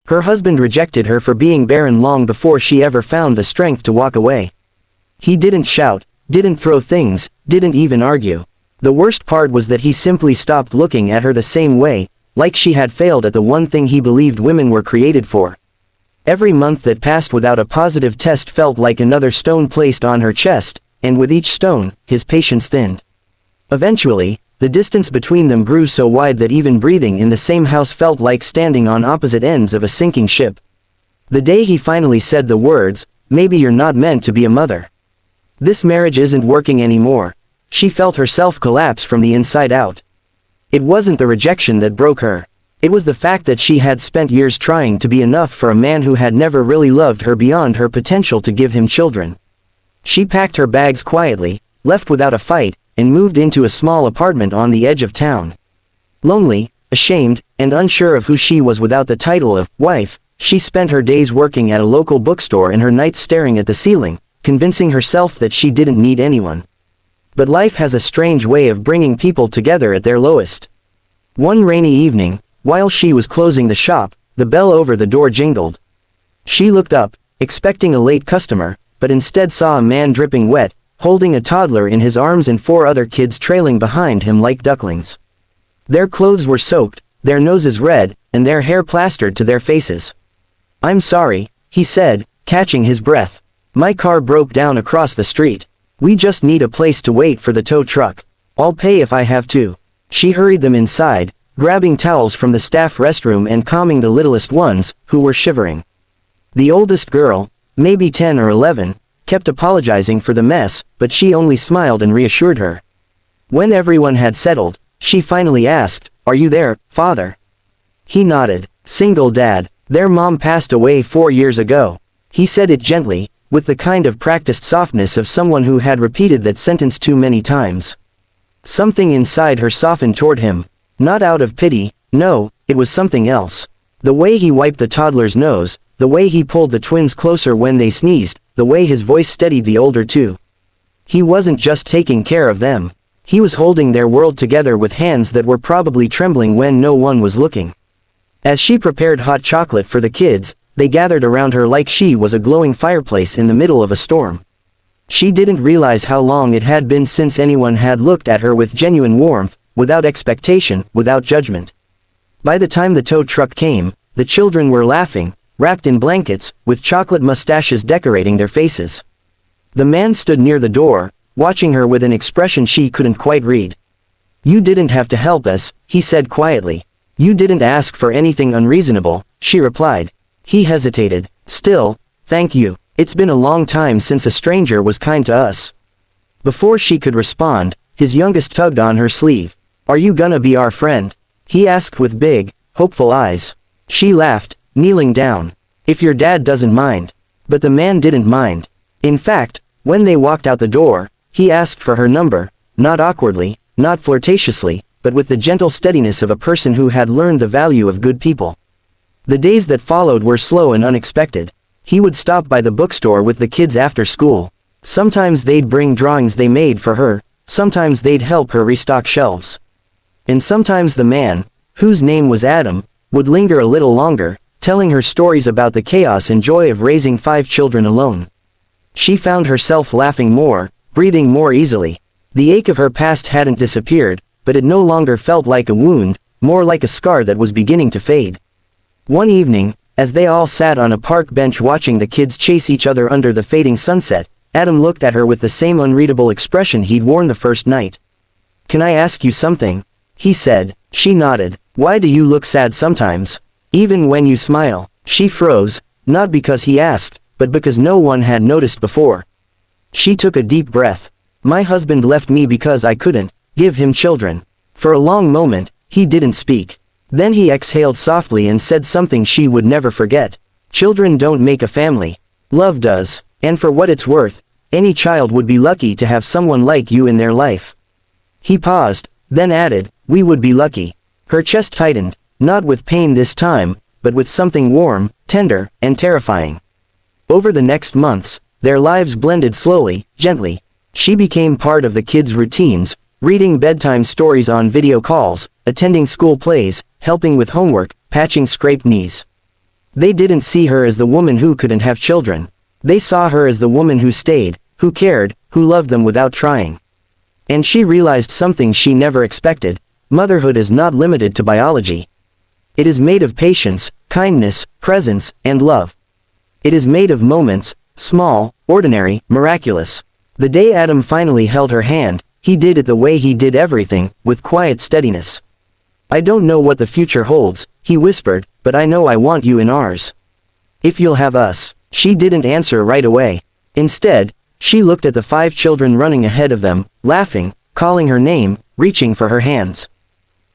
Her husband rejected her for being barren long before she ever found the strength to walk away. He didn't shout, didn't throw things, didn't even argue. The worst part was that he simply stopped looking at her the same way, like she had failed at the one thing he believed women were created for. Every month that passed without a positive test felt like another stone placed on her chest, and with each stone, his patience thinned. Eventually, the distance between them grew so wide that even breathing in the same house felt like standing on opposite ends of a sinking ship. The day he finally said the words, "Maybe you're not meant to be a mother. This marriage isn't working anymore," she felt herself collapse from the inside out. It wasn't the rejection that broke her. It was the fact that she had spent years trying to be enough for a man who had never really loved her beyond her potential to give him children. She packed her bags quietly, left without a fight, and moved into a small apartment on the edge of town. Lonely, ashamed, and unsure of who she was without the title of wife, she spent her days working at a local bookstore and her nights staring at the ceiling, convincing herself that she didn't need anyone. But life has a strange way of bringing people together at their lowest. One rainy evening, while she was closing the shop, the bell over the door jingled. She looked up, expecting a late customer, but instead saw a man dripping wet, holding a toddler in his arms and 4 other kids trailing behind him like ducklings. Their clothes were soaked, their noses red, and their hair plastered to their faces. "I'm sorry," he said, catching his breath. "My car broke down across the street. We just need a place to wait for the tow truck. I'll pay if I have to." She hurried them inside, grabbing towels from the staff restroom and calming the littlest ones, who were shivering. The oldest girl, maybe 10 or 11, kept apologizing for the mess, but she only smiled and reassured her. When everyone had settled, she finally asked, "Are you there, Father?" He nodded. "Single dad. Their mom passed away 4 years ago." He said it gently, with the kind of practiced softness of someone who had repeated that sentence too many times. Something inside her softened toward him. Not out of pity, no, it was something else. The way he wiped the toddler's nose, the way he pulled the twins closer when they sneezed, the way his voice steadied the older two. He wasn't just taking care of them. He was holding their world together with hands that were probably trembling when no one was looking. As she prepared hot chocolate for the kids, they gathered around her like she was a glowing fireplace in the middle of a storm. She didn't realize how long it had been since anyone had looked at her with genuine warmth, without expectation, without judgment. By the time the tow truck came, the children were laughing, wrapped in blankets, with chocolate mustaches decorating their faces. The man stood near the door, watching her with an expression she couldn't quite read. "You didn't have to help us," he said quietly. "You didn't ask for anything unreasonable," she replied. He hesitated. "Still, thank you. It's been a long time since a stranger was kind to us." Before she could respond, his youngest tugged on her sleeve. "Are you gonna be our friend?" he asked with big, hopeful eyes. She laughed, kneeling down. "If your dad doesn't mind." But the man didn't mind. In fact, when they walked out the door, he asked for her number, not awkwardly, not flirtatiously, but with the gentle steadiness of a person who had learned the value of good people. The days that followed were slow and unexpected. He would stop by the bookstore with the kids after school. Sometimes they'd bring drawings they made for her, sometimes they'd help her restock shelves. And sometimes the man, whose name was Adam, would linger a little longer, telling her stories about the chaos and joy of raising 5 children alone. She found herself laughing more, breathing more easily. The ache of her past hadn't disappeared, but it no longer felt like a wound, more like a scar that was beginning to fade. One evening, as they all sat on a park bench watching the kids chase each other under the fading sunset, Adam looked at her with the same unreadable expression he'd worn the first night. "Can I ask you something?" he said. She nodded. "Why do you look sad sometimes? Even when you smile?" She froze, not because he asked, but because no one had noticed before. She took a deep breath. "My husband left me because I couldn't give him children." For a long moment, he didn't speak. Then he exhaled softly and said something she would never forget. "Children don't make a family. Love does. And for what it's worth, any child would be lucky to have someone like you in their life." He paused, then added, "We would be lucky." Her chest tightened, not with pain this time, but with something warm, tender, and terrifying. Over the next months, their lives blended slowly, gently. She became part of the kids' routines, reading bedtime stories on video calls, attending school plays, helping with homework, patching scraped knees. They didn't see her as the woman who couldn't have children. They saw her as the woman who stayed, who cared, who loved them without trying. And she realized something she never expected: motherhood is not limited to biology. It is made of patience, kindness, presence, and love. It is made of moments, small, ordinary, miraculous. The day Adam finally held her hand, he did it the way he did everything, with quiet steadiness. "I don't know what the future holds," he whispered, "but I know I want you in ours. If you'll have us." She didn't answer right away. Instead, she looked at the 5 children running ahead of them, laughing, calling her name, reaching for her hands.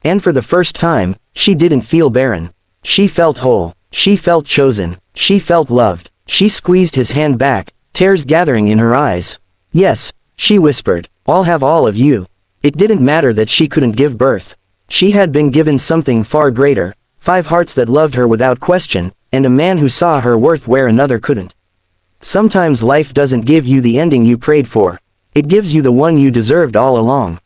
And for the first time, she didn't feel barren. She felt whole. She felt chosen. She felt loved. She squeezed his hand back, tears gathering in her eyes. "Yes," she whispered, "I'll have all of you." It didn't matter that she couldn't give birth. She had been given something far greater: 5 hearts that loved her without question, and a man who saw her worth where another couldn't. Sometimes life doesn't give you the ending you prayed for. It gives you the one you deserved all along.